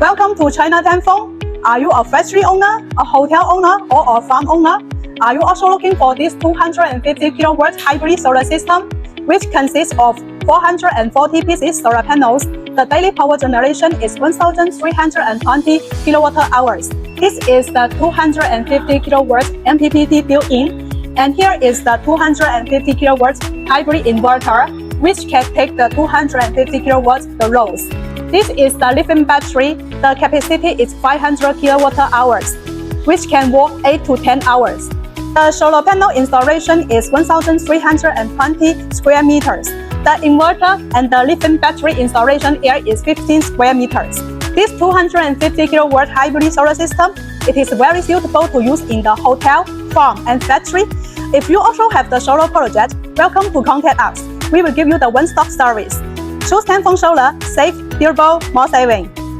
Welcome to China Tanfon. Are you a factory owner, a hotel owner, or a farm owner? Are you also looking for this 250 kilowatt hybrid solar system, which consists of 440 pieces solar panels? The daily power generation is 1,320 kilowatt hours. This is the 250 kilowatt MPPT built-in, and here is the 250 kilowatt hybrid inverter, which can take the 250 kilowatts the loads. This is the lithium battery. The capacity is 500 kilowatt hours, which can work 8 to 10 hours. The solar panel installation is 1,320 square meters. The inverter and the lithium battery installation area is 15 square meters. This 250 kilowatt hybrid solar system, it is very suitable to use in the hotel, farm, and factory. If you also have the solar project, welcome to contact us. We will give you the one-stop service. Choose Tanfon Solar, safe, durable, more saving.